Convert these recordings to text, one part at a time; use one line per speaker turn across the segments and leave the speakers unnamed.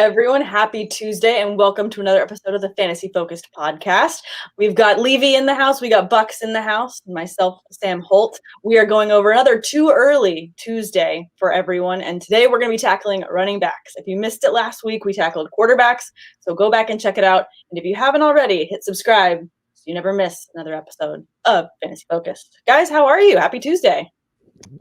everyone? Happy Tuesday and welcome to another episode of the Fantasy Focused Podcast. We've got Levy in the house, we got Bucks in the house, and myself, Sam Holt. We are going over another Too Early Tuesday for everyone, and today we're going to be tackling running backs. If you missed it last week, we tackled quarterbacks, so go back and check it out. And if you haven't already, hit subscribe so you never miss another episode of Fantasy Focused. Guys, how are you? Happy Tuesday.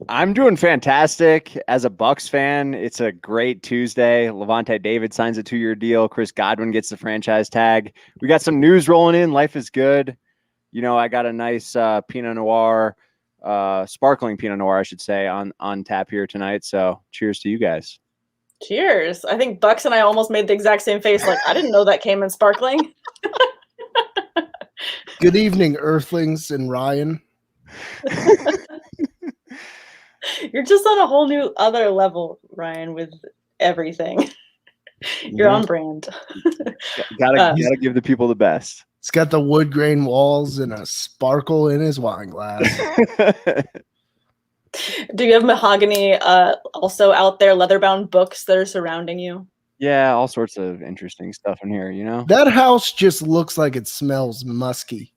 I'm doing fantastic. As a Bucks fan, it's a great Tuesday. Levante David signs a 2-year deal. Chris Godwin gets the franchise tag. We got some news rolling in. Life is good. You know, I got a nice Pinot Noir, sparkling Pinot Noir, I should say, on tap here tonight. So cheers to you guys.
Cheers. I think Bucks and I almost made the exact same face. Like, I didn't know that came in sparkling.
Good evening, Earthlings and Ryan.
You're just on a whole new other level, Ryan, with everything. You're on brand.
Gotta give the people the best.
He's got the wood grain walls and a sparkle in his wine glass.
Do you have mahogany also out there, leather-bound books that are surrounding you?
Yeah, all sorts of interesting stuff in here, you know?
That house just looks like it smells musky.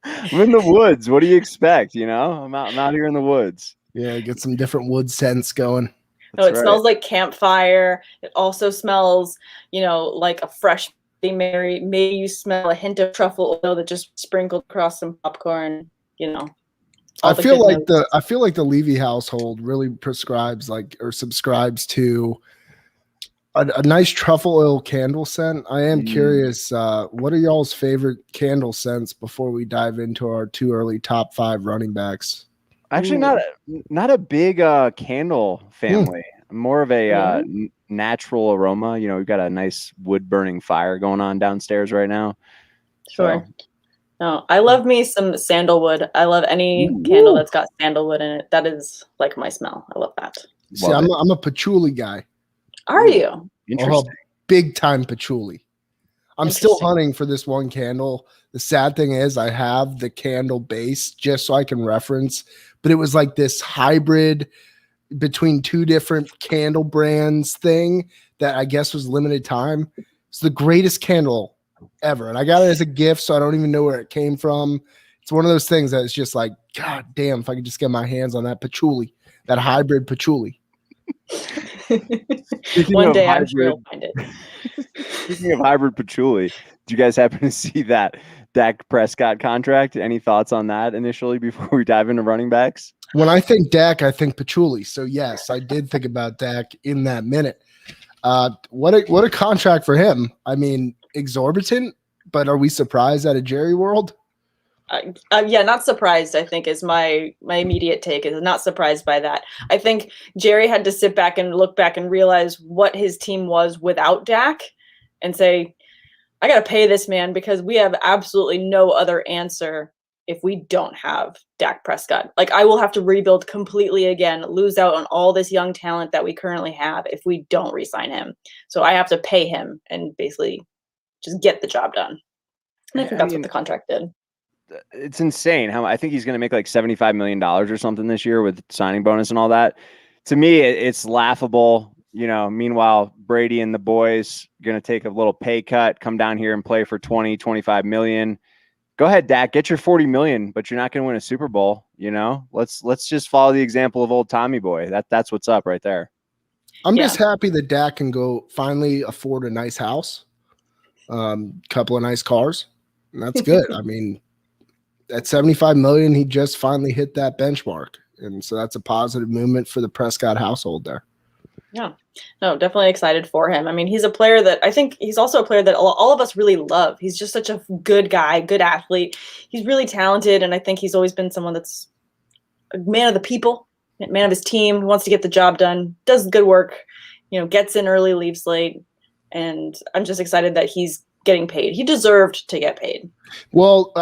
I'm in the woods. What do you expect? You know, I'm out here in the woods.
Yeah, get some different wood scents going.
No, it smells like campfire. It also smells, like a fresh Bloody Mary. Maybe you smell a hint of truffle oil that just sprinkled across some popcorn.
I feel like the Levy household really subscribes to a nice truffle oil candle scent. I am curious, what are y'all's favorite candle scents before we dive into our Too Early top 5 running backs?
Actually, not a big candle family. More of a natural aroma. You know, we've got a nice wood burning fire going on downstairs right now.
Sure. So. No, I love me some sandalwood. I love any candle that's got sandalwood in it. That is like my smell. I love that.
See, I'm a patchouli guy.
Are you?
Interesting.
Big time patchouli. I'm still hunting for this one candle. The sad thing is I have the candle base just so I can reference, but it was like this hybrid between two different candle brands thing that I guess was limited time. It's the greatest candle ever. And I got it as a gift, so I don't even know where it came from. It's one of those things that it's just like, God damn, if I could just get my hands on that patchouli, that hybrid patchouli.
One day I'm sure you'll find it.
Speaking of hybrid patchouli, did you guys happen to see that Dak Prescott contract? Any thoughts on that initially before we dive into running backs?
When I think Dak, I think patchouli. So yes, I did think about Dak in that minute. What a contract for him. I mean, exorbitant, but are we surprised at a Jerry world?
Yeah, not surprised, I think, is my immediate take. Is not surprised by that. I think Jerry had to sit back and look back and realize what his team was without Dak and say, I got to pay this man because we have absolutely no other answer if we don't have Dak Prescott. Like, I will have to rebuild completely again, lose out on all this young talent that we currently have if we don't re-sign him. So I have to pay him and basically just get the job done. And I think that's what the contract did.
It's insane how I think he's going to make like $75 million or something this year with signing bonus and all that. To me, it's laughable. You know, meanwhile, Brady and the boys are going to take a little pay cut, come down here and play for 20, 25 million. Go ahead, Dak, get your 40 million, but you're not going to win a Super Bowl. You know, let's just follow the example of old Tommy Boy. That's what's up right there.
I'm just happy that Dak can go finally afford a nice house, couple of nice cars. And that's good. I mean, at 75 million, he just finally hit that benchmark. And so that's a positive movement for the Prescott household there.
Yeah, no, definitely excited for him. I mean, he's a player that I think he's also a player that all of us really love. He's just such a good guy, good athlete. He's really talented. And I think he's always been someone that's a man of the people, man of his team, wants to get the job done, does good work, gets in early, leaves late. And I'm just excited that he's getting paid. He deserved to get paid.
Well,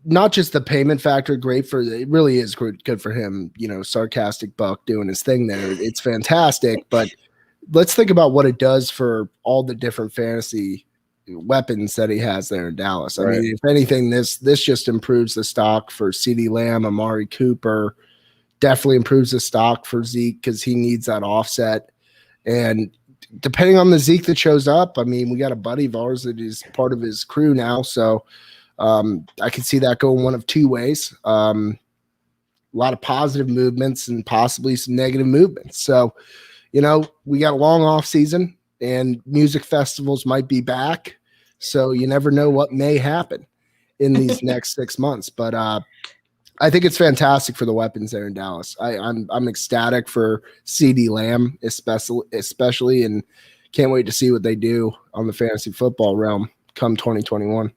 not just the payment factor, it really is good for him, sarcastic Buck doing his thing there. It's fantastic, but let's think about what it does for all the different fantasy weapons that he has there in Dallas. I mean, if anything, this just improves the stock for CeeDee Lamb, Amari Cooper, definitely improves the stock for Zeke because he needs that offset. And depending on the Zeke that shows up, I mean, we got a buddy of ours that is part of his crew now. So I can see that going one of two ways. A lot of positive movements and possibly some negative movements. So, we got a long off season and music festivals might be back. So you never know what may happen in these next 6 months. But I think it's fantastic for the weapons there in Dallas. I'm ecstatic for CD Lamb, especially, and can't wait to see what they do on the fantasy football realm come 2021.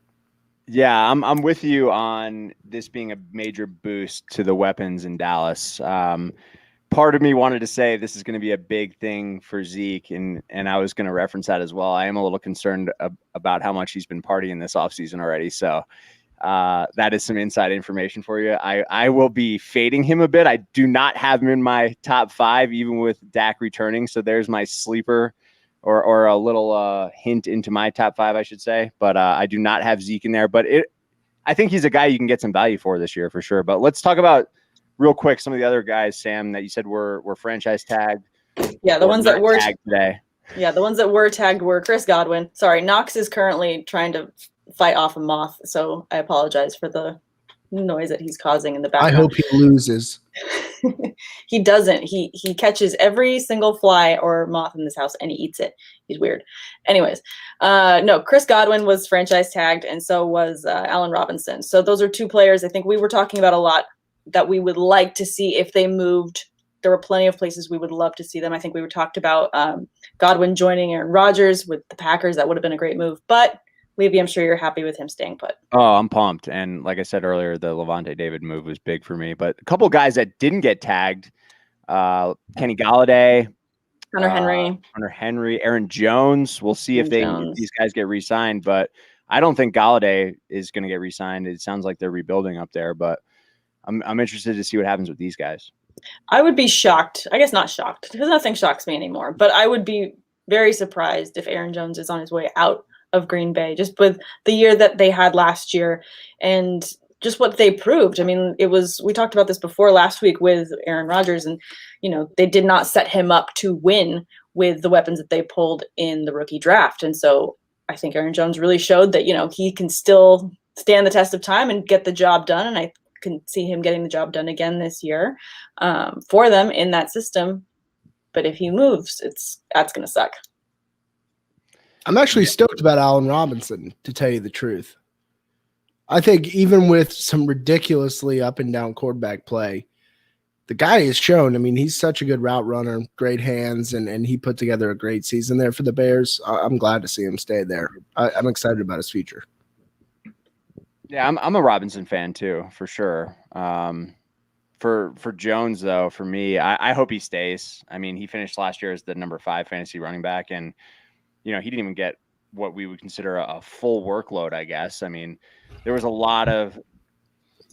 Yeah, I'm with you on this being a major boost to the weapons in Dallas. Part of me wanted to say this is going to be a big thing for Zeke, and I was going to reference that as well. I am a little concerned about how much he's been partying this offseason already. So that is some inside information for you. I will be fading him a bit. I do not have him in my top 5, even with Dak returning. So there's my sleeper or a little hint into my top 5, I should say. But I do not have Zeke in there. But I think he's a guy you can get some value for this year for sure. But let's talk about real quick some of the other guys, Sam, that you said were franchise tagged.
Yeah, the ones that were
tagged today.
Yeah, the ones that were tagged were Chris Godwin. Sorry, Knox is currently trying to fight off a moth, so I apologize for the noise that he's causing in the background.
I hope he loses.
He doesn't. He catches every single fly or moth in this house and he eats it. He's weird. Anyways, no, Chris Godwin was franchise tagged, and so was Allen Robinson. So those are two players I think we were talking about a lot that we would like to see if they moved. There were plenty of places we would love to see them. I think we were talked about Godwin joining Aaron Rodgers with the Packers. That would have been a great move. But Levy, I'm sure you're happy with him staying put.
Oh, I'm pumped. And like I said earlier, the Levante David move was big for me. But a couple guys that didn't get tagged, Kenny Galladay,
Hunter Henry,
Aaron Jones. We'll see if these guys get re-signed. But I don't think Galladay is going to get re-signed. It sounds like they're rebuilding up there. But I'm interested to see what happens with these guys.
I would be shocked. I guess not shocked because nothing shocks me anymore. But I would be very surprised if Aaron Jones is on his way out of Green Bay, just with the year that they had last year and just what they proved. I mean, we talked about this before last week with Aaron Rodgers, and, they did not set him up to win with the weapons that they pulled in the rookie draft. And so I think Aaron Jones really showed that, he can still stand the test of time and get the job done. And I can see him getting the job done again this year for them in that system. But if he moves, that's going to suck.
I'm actually stoked about Allen Robinson, to tell you the truth. I think even with some ridiculously up and down quarterback play, the guy has shown, he's such a good route runner, great hands, and he put together a great season there for the Bears. I'm glad to see him stay there. I'm excited about his future.
Yeah, I'm a Robinson fan too, for sure. For Jones, though, for me, I hope he stays. He finished last year as the number 5 fantasy running back, and he didn't even get what we would consider a full workload, I guess. There was a lot of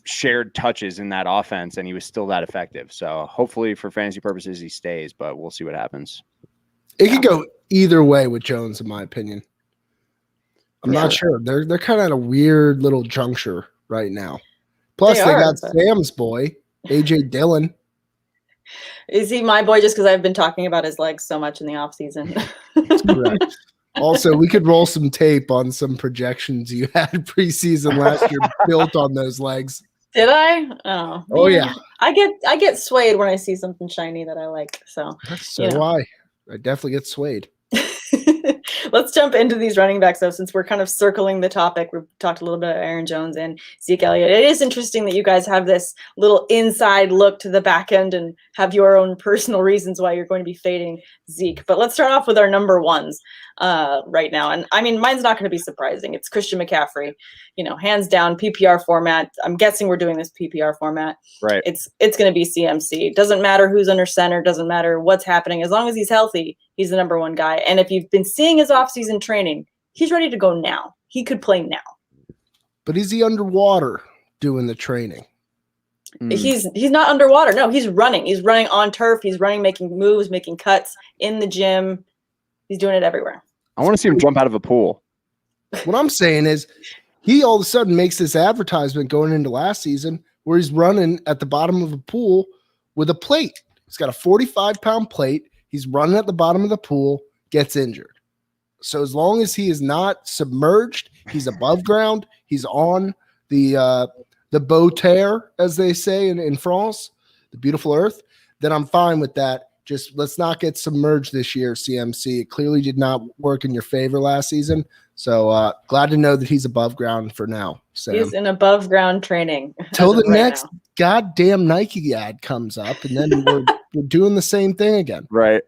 shared touches in that offense, and he was still that effective. So hopefully for fantasy purposes, he stays, but we'll see what happens.
It could go either way with Jones, in my opinion. I'm not sure. They're kind of at a weird little juncture right now. Plus, they got Sam's boy, A.J. Dillon.
Is he my boy just because I've been talking about his legs so much in the offseason?
That's correct. Also, we could roll some tape on some projections you had preseason last year built on those legs.
Did I?
Oh yeah.
I get swayed when I see something shiny that I like. So
do I. I definitely get swayed.
Let's jump into these running backs, though, since we're kind of circling the topic. We've talked a little bit about Aaron Jones and Zeke Elliott. It is interesting that you guys have this little inside look to the back end and have your own personal reasons why you're going to be fading Zeke. But let's start off with our number ones right now. And mine's not going to be surprising. It's Christian McCaffrey, hands down PPR format. I'm guessing we're doing this PPR format.
Right.
It's going to be CMC. Doesn't matter who's under center. Doesn't matter what's happening. As long as he's healthy, he's the number one guy. And if you've been seeing his offseason training, he's ready to go now. He could play now.
But is he underwater doing the training?
He's not underwater. No, he's running. He's running on turf. He's running, making moves, making cuts in the gym. He's doing it everywhere.
I want to see him jump out of a pool.
What I'm saying is he all of a sudden makes this advertisement going into last season where he's running at the bottom of a pool with a plate. He's got a 45-pound plate. He's running at the bottom of the pool, gets injured. So as long as he is not submerged, he's above ground, he's on the beau terre, as they say in France, the beautiful earth, then I'm fine with that. Just let's not get submerged this year, CMC. It clearly did not work in your favor last season. So glad to know that he's above ground for now, Sam.
He's in above ground training.
Till the
right
next
now.
goddamn Nike ad comes up, and then we're doing the same thing again.
Right.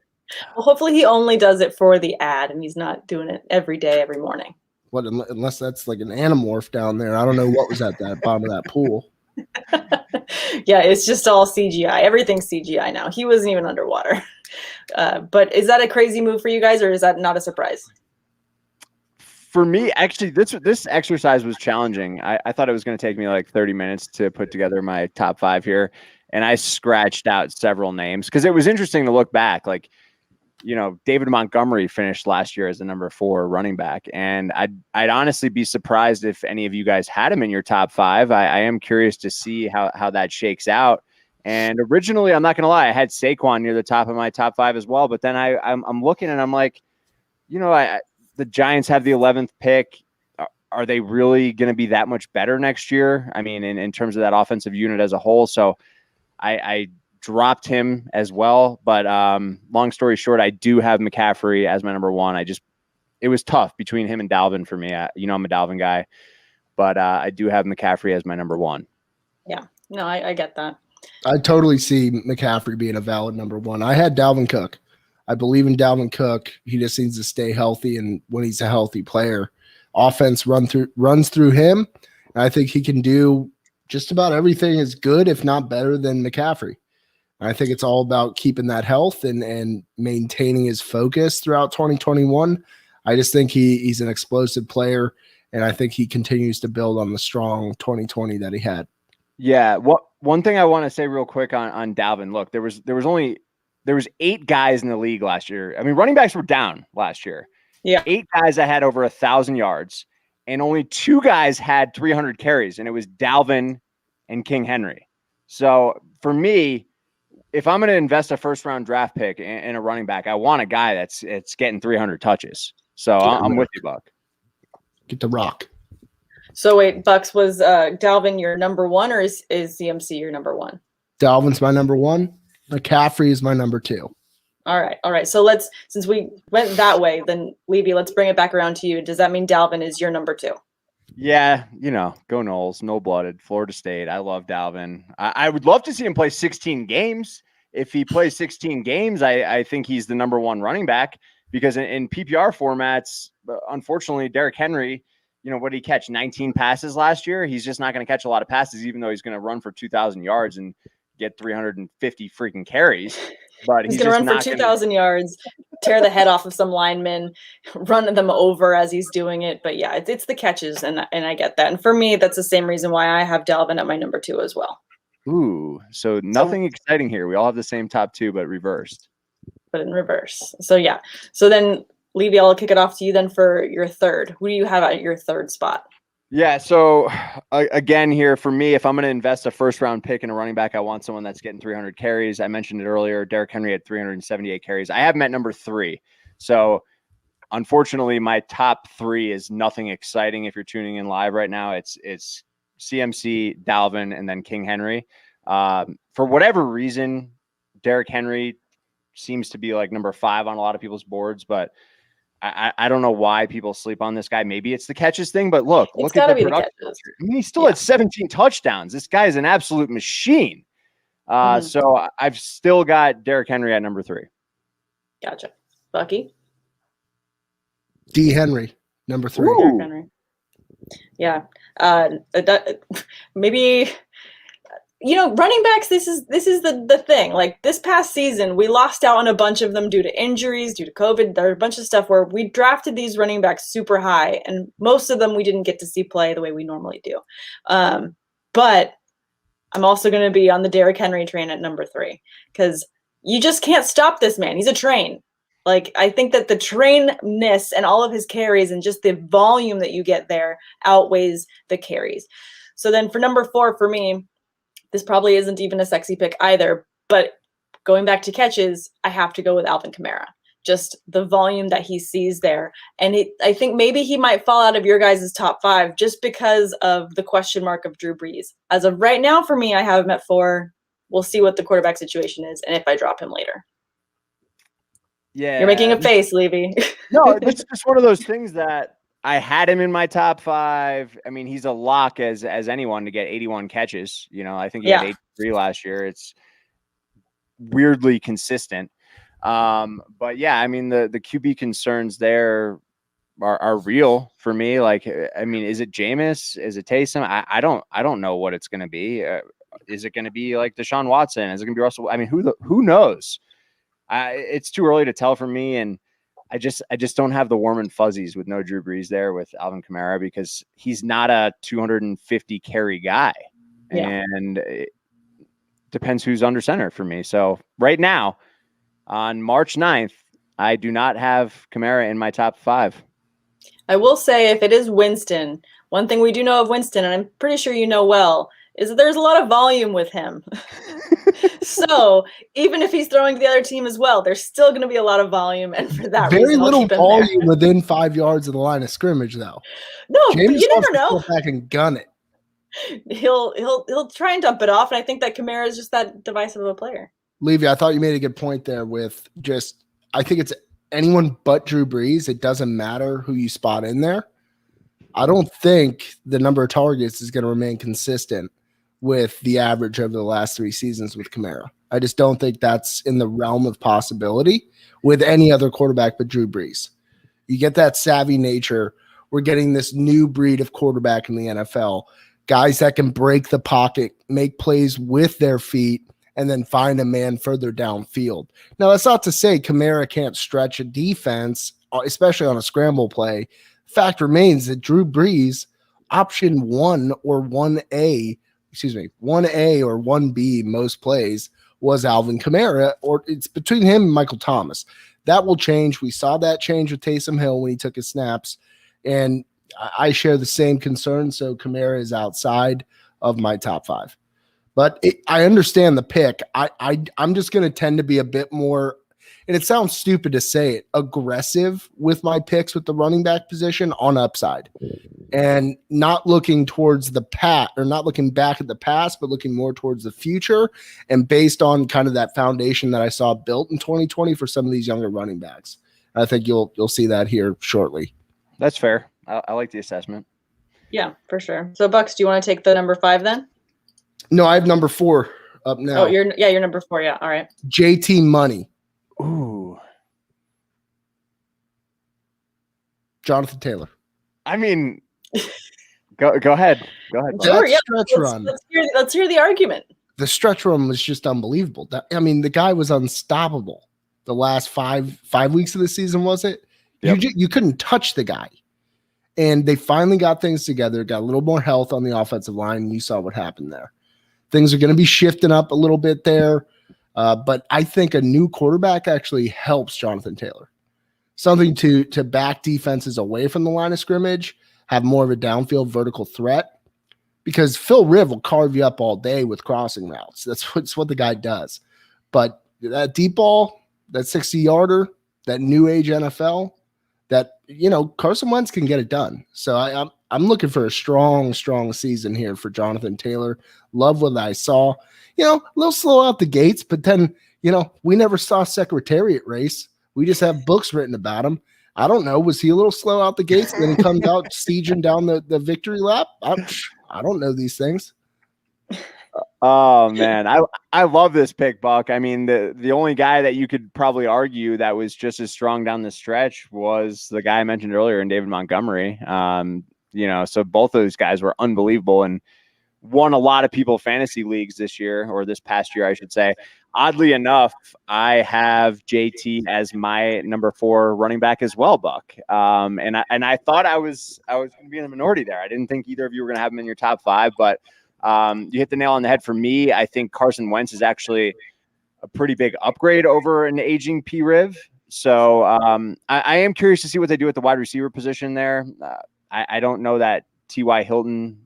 Well, hopefully he only does it for the ad and he's not doing it every day, every morning.
What, unless that's like an Animorph down there. I don't know what was at that bottom of that pool.
Yeah, it's just all CGI. Everything's CGI now. He wasn't even underwater. But is that a crazy move for you guys, or is that not a surprise?
For me, actually, this exercise was challenging. I thought it was going to take me like 30 minutes to put together my top 5 here. And I scratched out several names because it was interesting to look back. Like, you know, David Montgomery finished last year as the number 4 running back. And I'd honestly be surprised if any of you guys had him in your top 5. I am curious to see how that shakes out. And originally, I'm not going to lie, I had Saquon near the top of my top 5 as well. But then I'm looking and I'm like, you know, the Giants have the 11th pick. Are they really going to be that much better next year? I mean, in terms of that offensive unit as a whole. So I dropped him as well. But long story short, I do have McCaffrey as my number 1. It was tough between him and Dalvin for me. You know, I'm a Dalvin guy, but I do have McCaffrey as my number 1.
Yeah, no, I get that.
I totally see McCaffrey being a valid number 1. I had Dalvin Cook. I believe in Dalvin Cook. He just needs to stay healthy, and when he's a healthy player, offense runs through him. And I think he can do just about everything as good, if not better, than McCaffrey. And I think it's all about keeping that health and maintaining his focus throughout 2021. I just think he's an explosive player, and I think he continues to build on the strong 2020 that he had.
Yeah. One thing I want to say real quick on Dalvin. Look, there was 8 guys in the league last year. I mean, running backs were down last year.
Yeah.
8 guys that had over 1,000 yards, and only 2 guys had 300 carries, and it was Dalvin and King Henry. So for me, if I'm going to invest a first-round draft pick in a running back, I want a guy that's getting 300 touches. So I'm with you, Buck.
Get the rock.
So wait, Bucks, was Dalvin your number 1, or is CMC your number 1?
Dalvin's my number 1. McCaffrey is my number 2.
All right. So since we went that way, then Levy, let's bring it back around to you. Does that mean Dalvin is your number 2?
Yeah, you know, go Noles, no-blooded, Florida State. I love Dalvin. I would love to see him play 16 games. If he plays 16 games, I think he's the number 1 running back, because in PPR formats, unfortunately, Derrick Henry, you know, what did he catch? 19 passes last year. He's just not going to catch a lot of passes, even though he's going to run for 2,000 yards and get 350 freaking carries. But
he's going to run for 2,000 yards, tear the head off of some linemen, run them over as he's doing it. But yeah, it's the catches, and I get that. And for me, that's the same reason why I have Dalvin at my number 2 as well.
Ooh, so nothing exciting here. We all have the same top 2, but reversed.
But in reverse. So yeah. So then, Levy, I'll kick it off to you then for your 3rd. Who do you have at your 3rd spot?
Yeah, so again here for me, if I'm going to invest a first-round pick in a running back, I want someone that's getting 300 carries. I mentioned it earlier. Derrick Henry had 378 carries. I have him at number 3. So unfortunately, my top 3 is nothing exciting. If you're tuning in live right now, it's CMC, Dalvin, and then King Henry. For whatever reason, Derrick Henry seems to be like number 5 on a lot of people's boards, but I don't know why people sleep on this guy. Maybe it's the catches thing, but look at the production. I mean, he still had 17 touchdowns. This guy is an absolute machine. So I've still got Derrick Henry at number 3.
Gotcha. Bucky?
D. Henry, number 3.
Derrick Henry. Yeah. Maybe, you know, running backs, this is the thing. Like this past season, we lost out on a bunch of them due to injuries, due to COVID. There are a bunch of stuff where we drafted these running backs super high, and most of them we didn't get to see play the way we normally do. But I'm also going to be on the Derrick Henry train at number 3, because you just can't stop this man. He's a train. Like, I think that the trainness and all of his carries and just the volume that you get there outweighs the carries. So then for number 4 for me, this probably isn't even a sexy pick either, but going back to catches, I have to go with Alvin Kamara. just the volume that he sees there. And I think maybe he might fall out of your guys' top 5 just because of the question mark of Drew Brees. As of right now, for me, I have him at 4. We'll see what the quarterback situation is and if I drop him later.
Yeah.
You're making a face, Levy.
No, this is just one of those things that I had him in my top 5. I mean, he's a lock as anyone to get 81 catches. I think he had 83 last year. It's weirdly consistent. But yeah, I mean, the QB concerns there are real for me. Like, I mean, is it Jameis? Is it Taysom? I don't know what it's going to be. Is it going to be like Deshaun Watson? Is it going to be Russell? I mean, who knows? It's too early to tell for me. And I just don't have the warm and fuzzies with no Drew Brees there with Alvin Kamara because he's not a 250 carry guy. Yeah. And it depends who's under center for me. So right now on March 9th, I do not have Kamara in my top 5.
I will say if it is Winston, one thing we do know of Winston, and I'm pretty sure you know well, is that there's a lot of volume with him. So even if he's throwing to the other team as well, there's still going to be a lot of volume. And for that
very
reason,
little volume within 5 yards of the line of scrimmage, though.
No,
James
but you never know.
Go back and gun it.
He'll try and dump it off, and I think that Kamara is just that divisive of a player.
Levy, I thought you made a good point there with just I think it's anyone but Drew Brees. It doesn't matter who you spot in there. I don't think the number of targets is going to remain consistent with the average over the last 3 seasons with Kamara. I just don't think that's in the realm of possibility with any other quarterback but Drew Brees. You get that savvy nature. We're getting this new breed of quarterback in the NFL. Guys that can break the pocket, make plays with their feet, and then find a man further downfield. Now, that's not to say Kamara can't stretch a defense, especially on a scramble play. Fact remains that Drew Brees, option 1 or 1A, 1A or 1B most plays was Alvin Kamara, or it's between him and Michael Thomas. That will change. We saw that change with Taysom Hill when he took his snaps, and I share the same concern. So Kamara is outside of my top 5. But I understand the pick. I'm just going to tend to be a bit more, and it sounds stupid to say it, aggressive with my picks with the running back position on upside, and not looking towards the past or not looking back at the past, but looking more towards the future. And based on kind of that foundation that I saw built in 2020 for some of these younger running backs, I think you'll see that here shortly.
That's fair. I like the assessment.
Yeah, for sure. So Bucks, do you want to take the number 5 then?
No, I have number 4 up now.
Oh, you're number 4. Yeah. All right.
JT Money.
Ooh.
Jonathan Taylor.
I mean, go ahead. Go ahead.
Sure, yeah.
Stretch run.
Let's hear the argument.
The stretch run was just unbelievable. I mean, the guy was unstoppable. The last five weeks of the season, was it? Yep. You couldn't touch the guy. And they finally got things together, got a little more health on the offensive line, and you saw what happened there. Things are going to be shifting up a little bit there. But I think a new quarterback actually helps Jonathan Taylor. Something to back defenses away from the line of scrimmage, have more of a downfield vertical threat, because Phil Riv will carve you up all day with crossing routes. That's what the guy does. But that deep ball, that 60-yarder, that new age NFL, that, Carson Wentz can get it done. So I'm looking for a strong season here for Jonathan Taylor. Love what I saw. A little slow out the gates, but then, we never saw Secretariat race. We just have books written about him. I don't know. Was he a little slow out the gates? And then he comes out sieging down the victory lap? I don't know these things.
Oh, man. I love this pick, Buck. I mean, the only guy that you could probably argue that was just as strong down the stretch was the guy I mentioned earlier in David Montgomery. So both those guys were unbelievable and won a lot of people fantasy leagues this year, or this past year, I should say. Oddly enough, I have JT as my number 4 running back as well, Buck. And I thought I was going to be in the minority there. I didn't think either of you were going to have him in your top 5, but you hit the nail on the head for me. I think Carson Wentz is actually a pretty big upgrade over an aging P. Riv. So I am curious to see what they do at the wide receiver position there. I don't know that T.Y. Hilton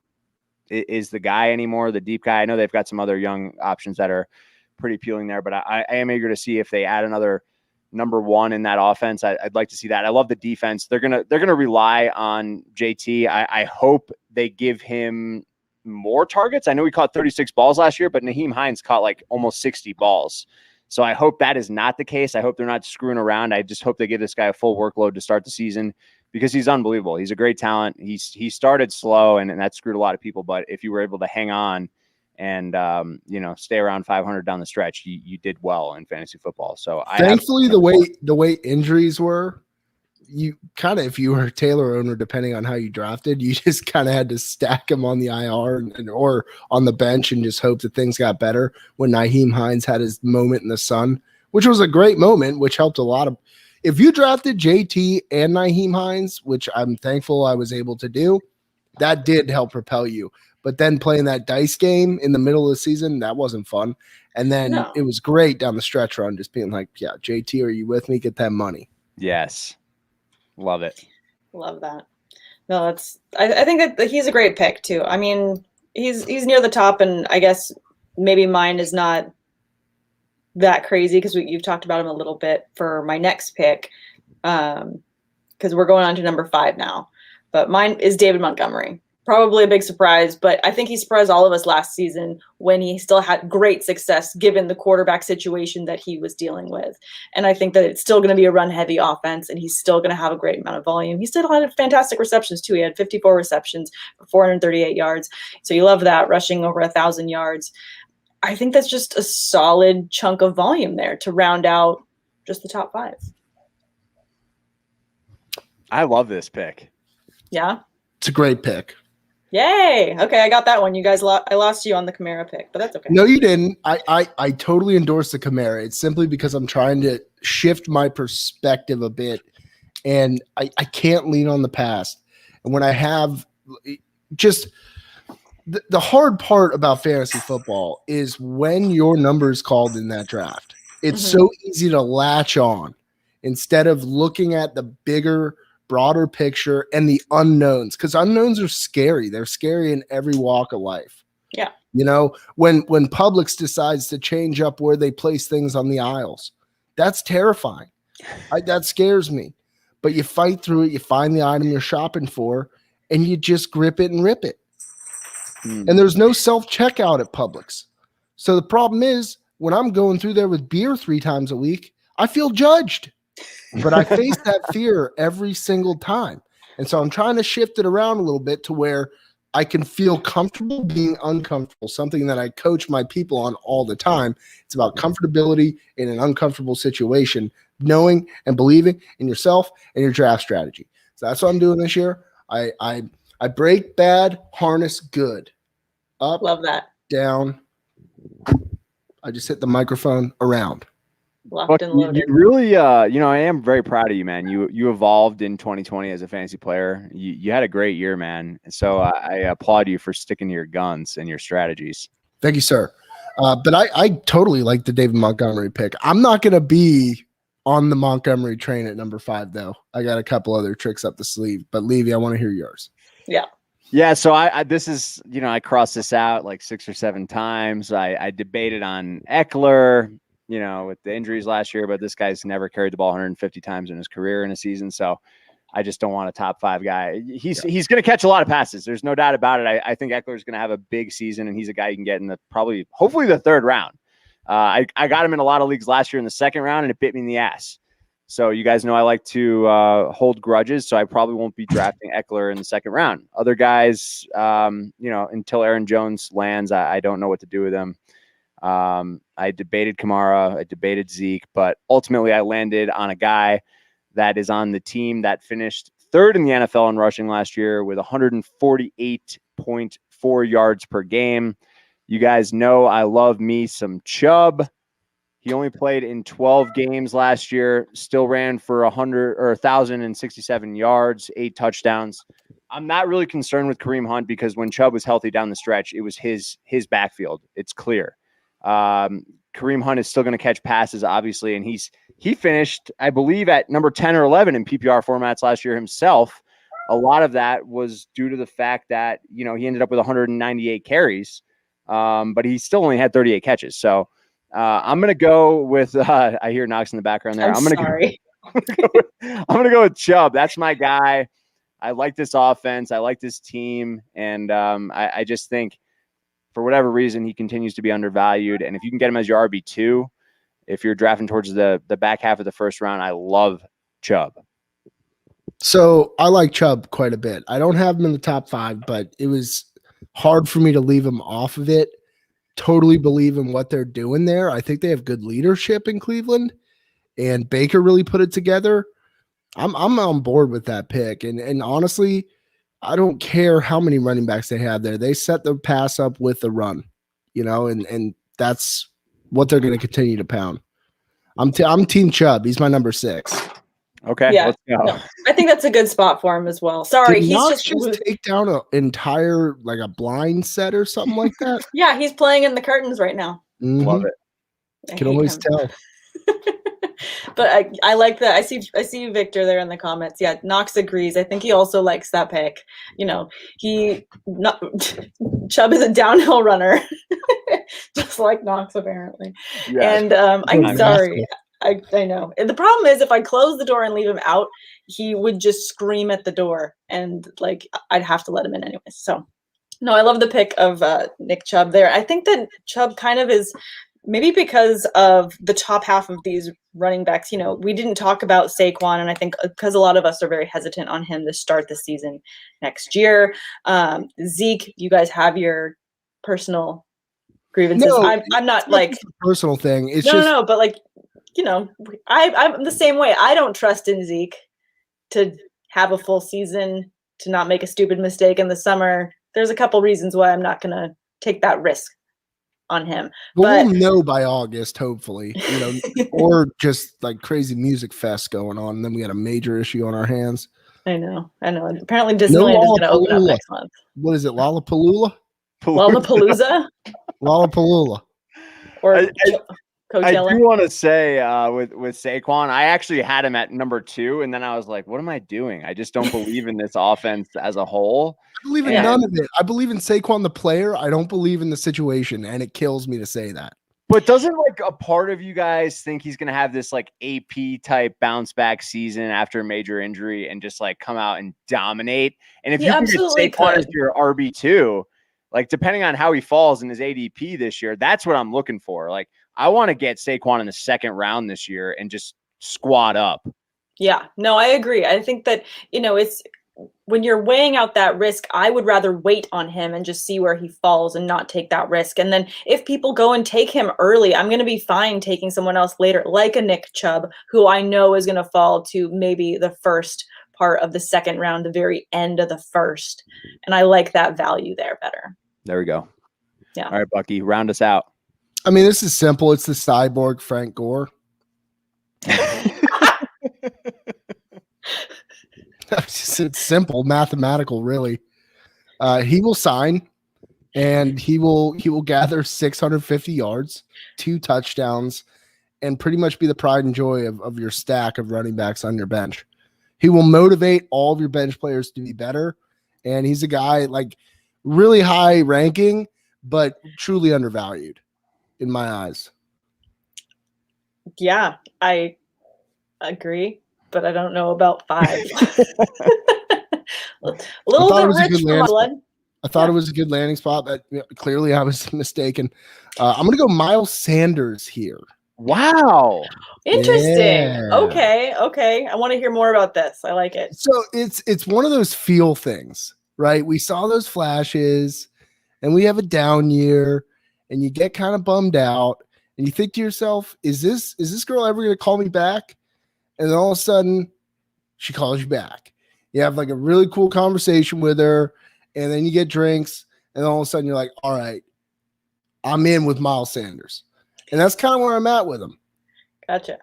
is the guy anymore, the deep guy. I know they've got some other young options that are pretty appealing there, but I am eager to see if they add another number one in that offense. I'd like to see that. I love the defense. They're gonna rely on JT. I hope they give him more targets. I know he caught 36 balls last year, but Nyheim Hines caught like almost 60 balls. So I hope that is not the case. I hope they're not screwing around. I just hope they give this guy a full workload to start the season because he's unbelievable. He's a great talent. He started slow and that screwed a lot of people. But if you were able to hang on and, stay around 500 down the stretch, you did well in fantasy football. So
thankfully, the way injuries were, you kind of, if you were a Taylor owner, depending on how you drafted, you just kind of had to stack him on the IR or on the bench and just hope that things got better when Nyheim Hines had his moment in the sun, which was a great moment, which helped a lot of. If you drafted JT and Nyheim Hines, which I'm thankful I was able to do, that did help propel you. But then playing that dice game in the middle of the season, that wasn't fun. And then It was great down the stretch run, just being like, yeah, JT, are you with me? Get that money.
Yes. Love it.
Love that. No, I think that he's a great pick too. I mean, he's near the top, and I guess maybe mine is not that crazy because you've talked about him a little bit for my next pick, because we're going on to number 5 now. But mine is David Montgomery. Probably a big surprise, but I think he surprised all of us last season when he still had great success given the quarterback situation that he was dealing with. And I think that it's still going to be a run-heavy offense, and he's still going to have a great amount of volume. He still had fantastic receptions, too. He had 54 receptions for 438 yards. So you love that, rushing over 1,000 yards. I think that's just a solid chunk of volume there to round out just the top 5.
I love this pick.
Yeah?
It's a great pick.
Yay. Okay, I got that one. You guys, I lost you on the Kamara pick, but that's okay.
No, you didn't. I totally endorse the Kamara. It's simply because I'm trying to shift my perspective a bit, and I can't lean on the past. And when I have just the hard part about fantasy football is when your number is called in that draft. It's so easy to latch on instead of looking at the bigger – broader picture and the unknowns, because unknowns are scary. They're scary in every walk of life.
Yeah.
When Publix decides to change up where they place things on the aisles, that's terrifying. That scares me. But you fight through it. You find the item you're shopping for, and you just grip it and rip it. And there's no self-checkout at Publix. So the problem is when I'm going through there with beer 3 times a week, I feel judged. But I face that fear every single time. And so I'm trying to shift it around a little bit to where I can feel comfortable being uncomfortable, something that I coach my people on all the time. It's about comfortability in an uncomfortable situation, knowing and believing in yourself and your draft strategy. So that's what I'm doing this year. I break bad, harness good. Up,
love that.
Down. I just hit the microphone around.
Locked and loaded.
You really, I am very proud of you, man. You evolved in 2020 as a fantasy player. You had a great year, man. And so I applaud you for sticking to your guns and your strategies.
Thank you, sir. But I totally like the David Montgomery pick. I'm not going to be on the Montgomery train at number 5, though. I got a couple other tricks up the sleeve. But Levy, I want to hear yours.
Yeah.
Yeah, so I crossed this out like 6 or 7 times. I debated on Ekeler, with the injuries last year, but this guy's never carried the ball 150 times in his career in a season. So I just don't want a top 5 guy. He's going to catch a lot of passes. There's no doubt about it. I think Ekeler's going to have a big season, and he's a guy you can get in hopefully the 3rd round. I got him in a lot of leagues last year in the 2nd round, and it bit me in the ass. So you guys know I like to hold grudges, so I probably won't be drafting Ekeler in the 2nd round. Other guys, until Aaron Jones lands, I don't know what to do with him. I debated Kamara, I debated Zeke, but ultimately I landed on a guy that is on the team that finished 3rd in the NFL in rushing last year with 148.4 yards per game. You guys know I love me some Chubb. He only played in 12 games last year, still ran for 1,067 yards, 8 touchdowns. I'm not really concerned with Kareem Hunt because when Chubb was healthy down the stretch, it was his backfield. It's clear. Kareem Hunt is still going to catch passes, obviously, and he finished, I believe, at number 10 or 11 in PPR formats last year himself. A lot of that was due to the fact that, he ended up with 198 carries, but he still only had 38 catches. So I'm gonna go with. I hear knocks in the background there.
I'm sorry.
I'm gonna go with Chubb. That's my guy. I like this offense. I like this team, and I just think for whatever reason he continues to be undervalued. And if you can get him as your RB2, if you're drafting towards the back half of the first round, I love Chubb.
So I like Chubb quite a bit. I don't have him in the top 5, but it was hard for me to leave him off of it. Totally believe in what they're doing there. I think they have good leadership in Cleveland, and Baker really put it together. I'm on board with that pick. And honestly, I don't care how many running backs they have there. They set the pass up with the run, and that's what they're going to continue to pound. I'm Team Chubb. He's my number 6.
Okay,
Yeah,
let's go.
no, I think that's a good spot for him as well. Sorry,
Did
he's
Knox
just
take down an entire a blind set or something like that.
yeah, he's playing in the curtains right now.
Love it.
I
Can
hate
always
him.
tell.
But I like that. I see you, Victor, there in the comments. Yeah, Knox agrees. I think he also likes that pick. Chubb is a downhill runner, just like Knox apparently.
Yeah.
And I'm sorry. I know. And the problem is if I close the door and leave him out, he would just scream at the door, and I'd have to let him in anyways. So no, I love the pick of Nick Chubb there. I think that Chubb kind of is. Maybe because of the top half of these running backs, we didn't talk about Saquon, and I think because a lot of us are very hesitant on him to start the season next year. Zeke, you guys have your personal grievances.
No,
I'm not
a personal thing. It's
no, but I'm the same way. I don't trust in Zeke to have a full season, to not make a stupid mistake in the summer. There's a couple reasons why I'm not going to take that risk on him.
But we'll know by August, hopefully, or just crazy music fest going on. And then we got a major issue on our hands.
I know. Apparently Disneyland is going to open up next month.
What is it? Lollapalooza?
Lollapalooza?
Lollapalooza.
Or
Coachella. I do want to say with Saquon, I actually had him at number 2, and then I was like, what am I doing? I just don't believe in this offense as a whole.
I believe in none of it. I believe in Saquon the player. I don't believe in the situation, and it kills me to say that.
But doesn't a part of you guys think he's going to have this AP type bounce back season after a major injury and just come out and dominate? And if you can get Saquon as your RB2, depending on how he falls in his ADP this year, that's what I'm looking for. I want to get Saquon in the 2nd round this year and just squat up. Yeah,
no, I agree. I think that, it's when you're weighing out that risk, I would rather wait on him and just see where he falls and not take that risk. And then if people go and take him early, I'm going to be fine taking someone else later, like a Nick Chubb, who I know is going to fall to maybe the first part of the 2nd round, the very end of the first. And I like that value there better.
There we go.
Yeah.
All right, Bucky, round us out.
I mean, this is simple. It's the cyborg Frank Gore. It's simple, mathematical, really. He will sign, and he will gather 650 yards, 2 touchdowns, and pretty much be the pride and joy of your stack of running backs on your bench. He will motivate all of your bench players to be better, and he's a guy really high ranking, but truly undervalued in my eyes.
Yeah, I agree, but I don't know about 5. A little bit rich for my blood.
I thought it was a good landing spot, but clearly I was mistaken. I'm going to go Miles Sanders here.
Wow.
Interesting.
Yeah.
Okay. I want to hear more about this. I like it.
So it's one of those feel things, right? We saw those flashes, and we have a down year, and you get kind of bummed out, and you think to yourself, is this girl ever going to call me back? And then all of a sudden, she calls you back. You have a really cool conversation with her, and then you get drinks, and then all of a sudden you're like, all right, I'm in with Miles Sanders. And that's kind of where I'm at with him.
Gotcha.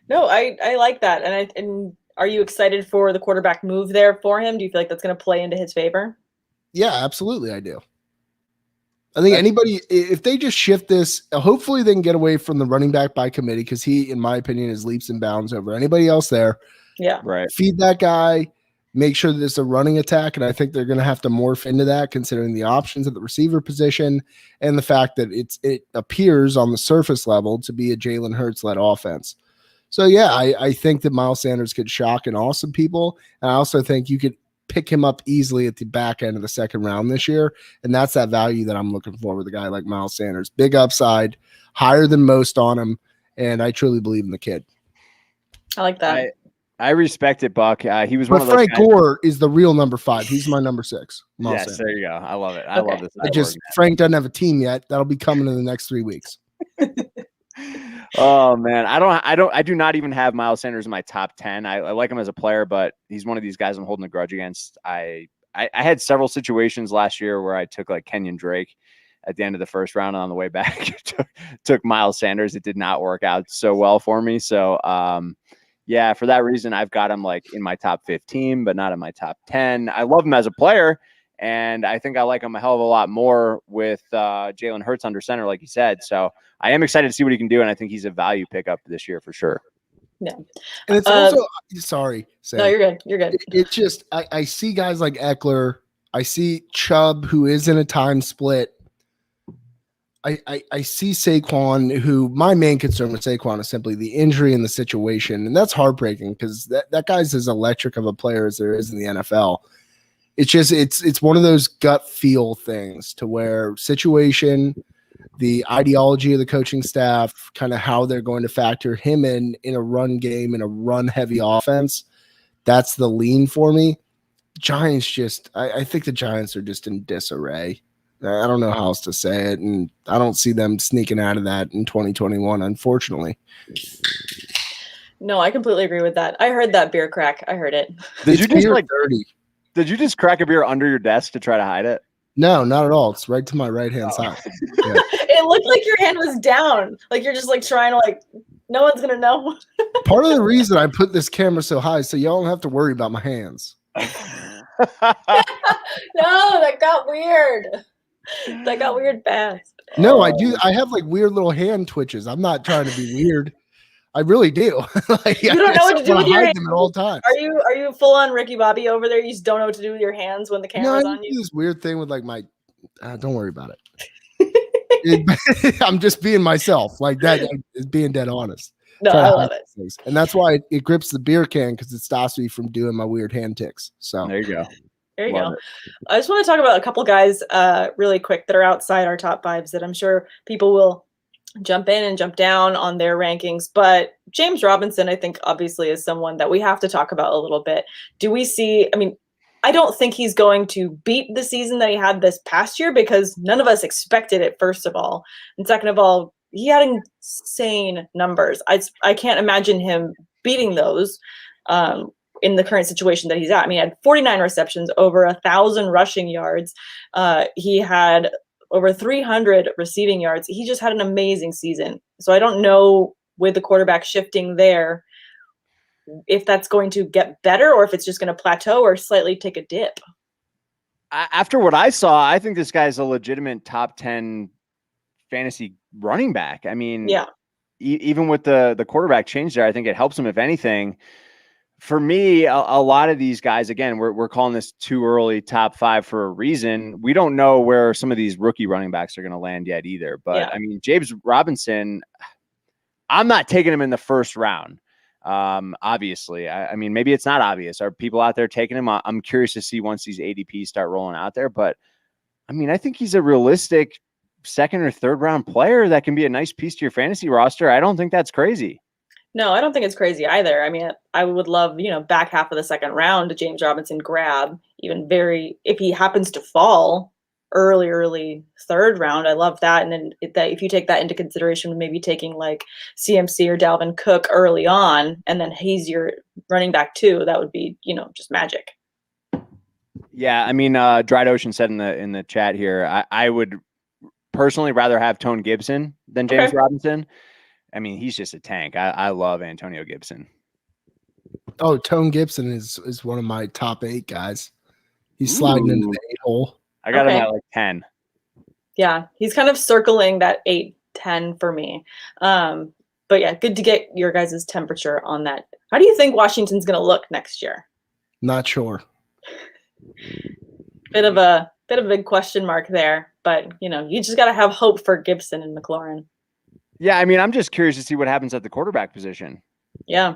No, I like that. And are you excited for the quarterback move there for him? Do you feel like that's going to play into his favor?
Yeah, absolutely I do. I think anybody, if they just shift this, hopefully they can get away from the running back by committee, because he, in my opinion, is leaps and bounds over anybody else there.
Yeah.
Right.
Feed that guy, make sure that it's a running attack, and I think they're going to have to morph into that considering the options at the receiver position and the fact that it appears on the surface level to be a Jalen Hurts-led offense. So, yeah, I think that Miles Sanders could shock and awe some people, and I also think you could pick him up easily at the back end of the second round this year, and that's that value that I'm looking for with a guy like Miles Sanders. Big upside, higher than most on him, and I truly believe in the kid.
I like that.
I respect it, Buck. He was
But
one of those
Frank
guys.
Gore is the real number 5. He's my number 6.
Yes,
Sanders.
there you go. I love it. I love this.
Frank doesn't have a team yet. That'll be coming in the next 3 weeks.
Oh man, I do not even have Miles Sanders in my top 10. I like him as a player, but he's one of these guys I'm holding a grudge against. I had several situations last year where I took like Kenyon Drake at the end of the first round, and on the way back took Miles Sanders. It did not work out so well for me. So yeah, for that reason, I've got him like in my top 15, but not in my top 10. I love him as a player, and I think I like him a hell of a lot more with Jalen Hurts under center, like you said. So I am excited to see what he can do, and I think he's a value pickup this year for sure.
Yeah.
And it's also, sorry, Sam.
No, you're good. You're good.
It's just, I see guys like Ekeler. I see Chubb, who is in a time split. I see Saquon, who my main concern with Saquon is simply the injury and the situation. And that's heartbreaking because that guy's as electric of a player as there is in the NFL. It's just, it's one of those gut feel things to where situation, the ideology of the coaching staff, kind of how they're going to factor him in a run game, in a run heavy offense. That's the lean for me. Giants just, I think the Giants are just in disarray. I don't know how else to say it, and I don't see them sneaking out of that in 2021, unfortunately.
No, I completely agree with that. I heard that beer crack. I heard it.
Did you just like
dirty?
Did you just crack a beer under your desk to try to hide it?
No, not at all. It's right to my right-hand side. Yeah.
It looked like your hand was down. Like you're just like trying to like, no one's going to know.
Part of the reason I put this camera so high is so y'all don't have to worry about my hands.
No, that got weird. That got weird fast.
No, I do. I have like weird little hand twitches. I'm not trying to be weird. I really do. Like,
you don't know what to do with your hands
at all times.
Are you full on Ricky Bobby over there? You just don't know what to do with your hands when the camera's on you?
This weird thing with like my. Don't worry about it. I'm just being myself. Like that is being dead honest.
No, I love it.
Things. And that's why it grips the beer can because it stops me from doing my weird hand ticks. So
there you go.
There you go. I just want to talk about a couple guys really quick that are outside our top 5s that I'm sure people will jump in and jump down on their rankings. But James Robinson, I think, obviously is someone that we have to talk about a little bit. Do we see – I mean, I don't think he's going to beat the season that he had this past year because none of us expected it, first of all. And second of all, he had insane numbers. I can't imagine him beating those in the current situation that he's at. I mean, he had 49 receptions, over 1,000 rushing yards. He had over 300 receiving yards. He just had an amazing season. So I don't know with the quarterback shifting there if that's going to get better or if it's just going to plateau or slightly take a dip.
After what I saw, I think this guy's a legitimate top 10 fantasy running back. I mean,
yeah.
Even with the quarterback change there, I think it helps him, if anything. For me, a lot of these guys, again, we're calling this too early top 5 for a reason. We don't know where some of these rookie running backs are going to land yet either. But yeah. I mean, James Robinson, I'm not taking him in the first round. Obviously, I mean, maybe it's not obvious. Are people out there taking him? I'm curious to see once these ADPs start rolling out there. But I mean, I think he's a realistic second or third round player that can be a nice piece to your fantasy roster. I don't think that's crazy.
No, I don't think it's crazy either. I mean, I would love, back half of the second round, James Robinson grab, if he happens to fall early third round. I love that. And then if you take that into consideration, maybe taking like CMC or Dalvin Cook early on, and then he's your running back too, that would be, just magic.
Yeah. I mean, Dried Ocean said in the chat here, I would personally rather have Tone Gibson than James Robinson. I mean, he's just a tank. I love Antonio Gibson.
Oh, Tone Gibson is one of my top 8 guys. He's sliding into the 8 hole.
I got him at like 10.
Yeah, he's kind of circling that 8-10 for me. But yeah, good to get your guys' temperature on that. How do you think Washington's going to look next year?
Not sure.
Bit of a big question mark there, but you just got to have hope for Gibson and McLaurin.
Yeah, I mean, I'm just curious to see what happens at the quarterback position.
Yeah.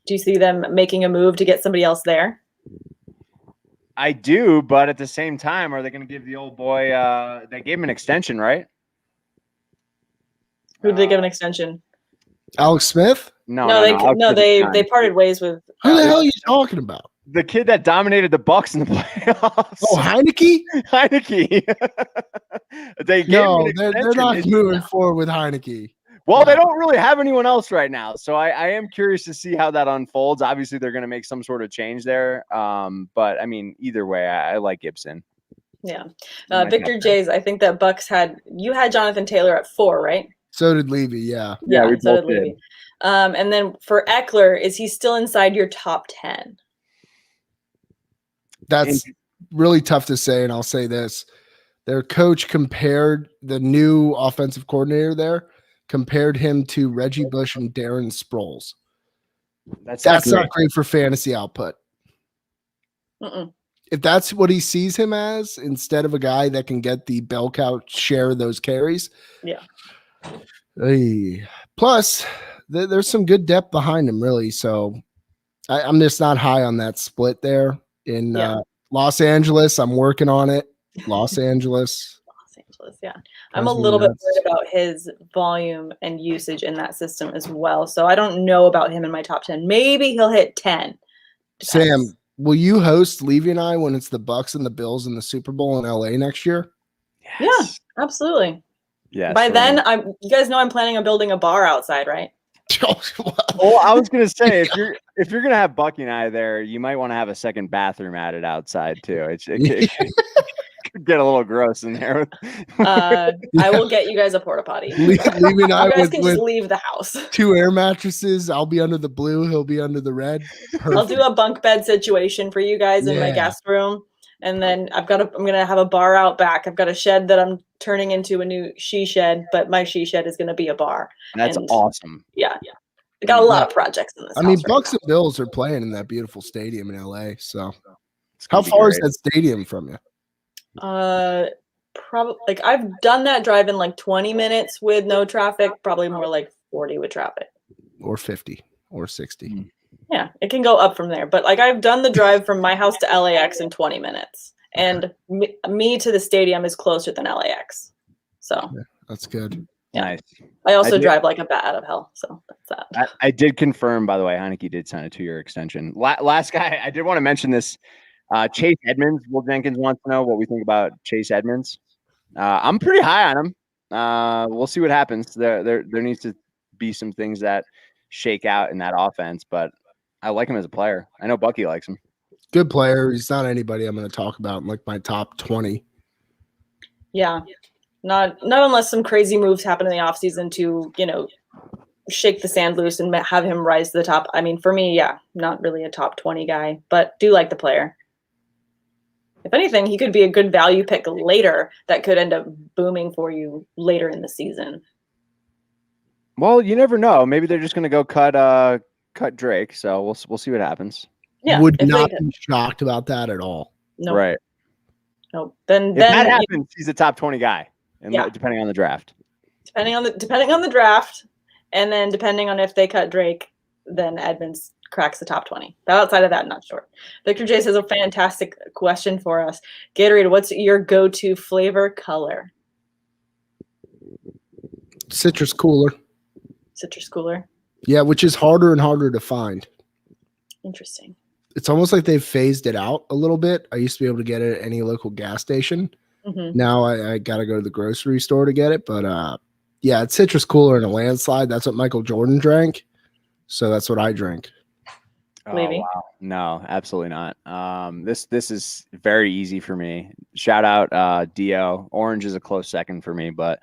Do you see them making a move to get somebody else there?
I do, but at the same time, are they going to give the old boy? They gave him an extension, right?
Who did they give an extension?
Alex Smith?
No,
they parted ways with.
Who the hell are you talking about?
The kid that dominated the Bucks in the playoffs.
Oh, Heineke?
Heineke.
They're not moving forward with Heineke.
Well, they don't really have anyone else right now, so I am curious to see how that unfolds. Obviously, they're going to make some sort of change there, but I mean, either way, I like Gibson.
Yeah, Victor J's. I think that Bucks had Jonathan Taylor at 4, right?
So did Levy. Yeah,
so did Levy. And then for Ekeler, is he still inside your top 10?
That's really tough to say, and I'll say this: their coach compared the new offensive coordinator there. Compared him to Reggie Bush and Darren Sproles. That's not great for fantasy output. If that's what he sees him as, instead of a guy that can get the bell cow share of those carries.
Yeah.
Plus, there's some good depth behind him, really. So I'm just not high on that split there. In Los Angeles, I'm working on it. Los Angeles,
yeah. I'm a little bit worried about his volume and usage in that system as well. So I don't know about him in my top 10. Maybe he'll hit 10. Depends.
Sam, will you host Levy and I when it's the Bucks and the Bills in the Super Bowl in LA next year?
Yes. Yeah, absolutely.
Yeah.
By then, you guys know I'm planning on building a bar outside, right?
Well, I was gonna say if you're gonna have Buckey and I there, you might want to have a second bathroom added outside too. It could get a little gross in there.
I will get you guys a porta potty. You guys can just leave the house.
2 air mattresses. I'll be under the blue. He'll be under the red. Perfect.
I'll do a bunk bed situation for you guys in my guest room. And then I'm gonna have a bar out back. I've got a shed that I'm turning into a new she shed, but my she shed is gonna be a bar.
That's awesome.
Yeah. I got a lot of projects in this.
I mean, Bucks and Bills are playing in that beautiful stadium in LA. So how far is that stadium from you?
Probably I've done that drive in 20 minutes with no traffic, probably more like 40 with traffic.
Or 50 or 60.
Yeah, it can go up from there. But I've done the drive from my house to LAX in 20 minutes. And me to the stadium is closer than LAX. So
that's good.
Yeah.
Nice.
I also drive like a bat out of hell. So that's that.
I did confirm, by the way, Heineke did sign a 2-year extension. Last guy, I did want to mention this. Chase Edmonds. Will Jenkins wants to know what we think about Chase Edmonds. I'm pretty high on him. We'll see what happens. There needs to be some things that shake out in that offense, but I like him as a player. I know Buckey likes him.
Good player. He's not anybody I'm going to talk about in my top 20.
Yeah. Not unless some crazy moves happen in the offseason to, shake the sand loose and have him rise to the top. I mean, for me, not really a top 20 guy, but do like the player. If anything, he could be a good value pick later that could end up booming for you later in the season.
Well, you never know. Maybe they're just going to go cut Drake. So we'll see what happens.
Yeah, would not be shocked about that at all.
No,
right.
No, then
if that happens, he's a top 20 guy, and depending on the draft.
Depending on the draft, and then depending on if they cut Drake, then Edmonds cracks the top 20. But outside of that, not sure. Victor J says a fantastic question for us. Gatorade, what's your go-to flavor color?
Citrus cooler.
Citrus cooler.
Yeah, which is harder and harder to find.
Interesting.
It's almost like they've phased it out a little bit. I used to be able to get it at any local gas station. Mm-hmm. Now I got to go to the grocery store to get it. But it's citrus cooler in a landslide. That's what Michael Jordan drank. So that's what I drink.
Oh, wow. No, absolutely not. This is very easy for me. Shout out Dio. Orange is a close second for me, but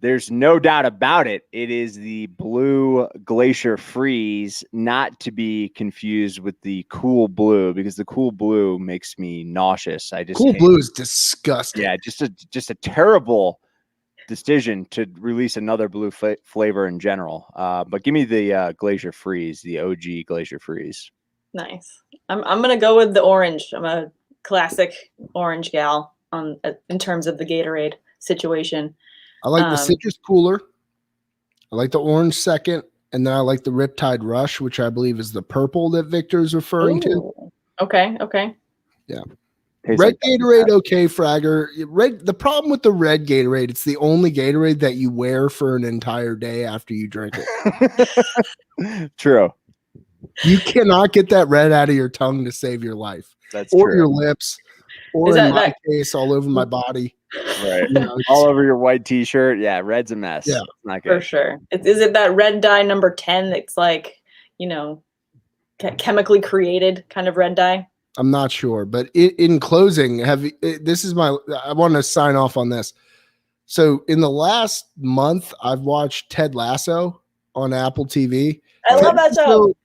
there's no doubt about it. It is the blue Glacier Freeze, not to be confused with the Cool Blue, because the Cool Blue makes me nauseous.
Cool Blue is disgusting.
Yeah, just a terrible decision to release another blue flavor in general. But give me the Glacier Freeze, the OG Glacier Freeze.
Nice. I'm gonna go with the orange. I'm a classic orange gal in terms of the Gatorade situation.
I like the citrus cooler. I like the orange second, and then I like the Riptide Rush, which I believe is the purple that Victor is referring to.
Okay.
Yeah.
Tastes
Red
like
Gatorade, okay, Fragger. The problem with the red Gatorade, it's the only Gatorade that you wear for an entire day after you drink it.
True.
You cannot get that red out of your tongue to save your life.
That's
or
true.
your lips, or in my case, all over my body.
Right. All over your white t-shirt. Yeah, red's a mess.
Yeah,
it's not good.
For sure. Is it that red dye number 10 that's like, chemically created kind of red dye?
I'm not sure, but in closing, I want to sign off on this. So in the last month, I've watched Ted Lasso on Apple TV.
I love that show.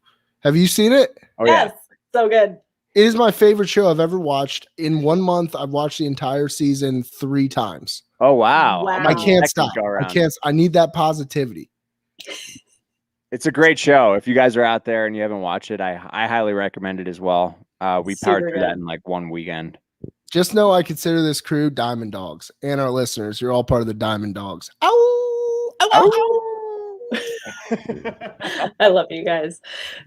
Have you seen it?
Oh,
yes. So good.
It is my favorite show I've ever watched. In 1 month, I've watched the entire season 3 times.
Oh, wow.
I can't stop. I need that positivity.
It's a great show. If you guys are out there and you haven't watched it, I highly recommend it as well. We powered through that in like one weekend.
Just know I consider this crew Diamond Dogs, and our listeners. You're all part of the Diamond Dogs. Ow! Ow! Ow! Ow!
I love you guys.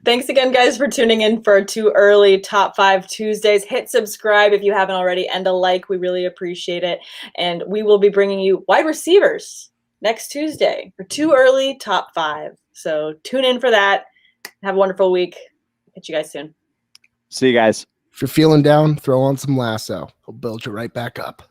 Thanks again, guys, for tuning in for our Too Early Top 5 Tuesdays. Hit subscribe if you haven't already, and a like. We really appreciate it. And we will be bringing you wide receivers next Tuesday for Too Early Top 5. So tune in for that. Have a wonderful week. Catch you guys soon.
See you guys.
If you're feeling down, throw on some Lasso. He'll build you right back up.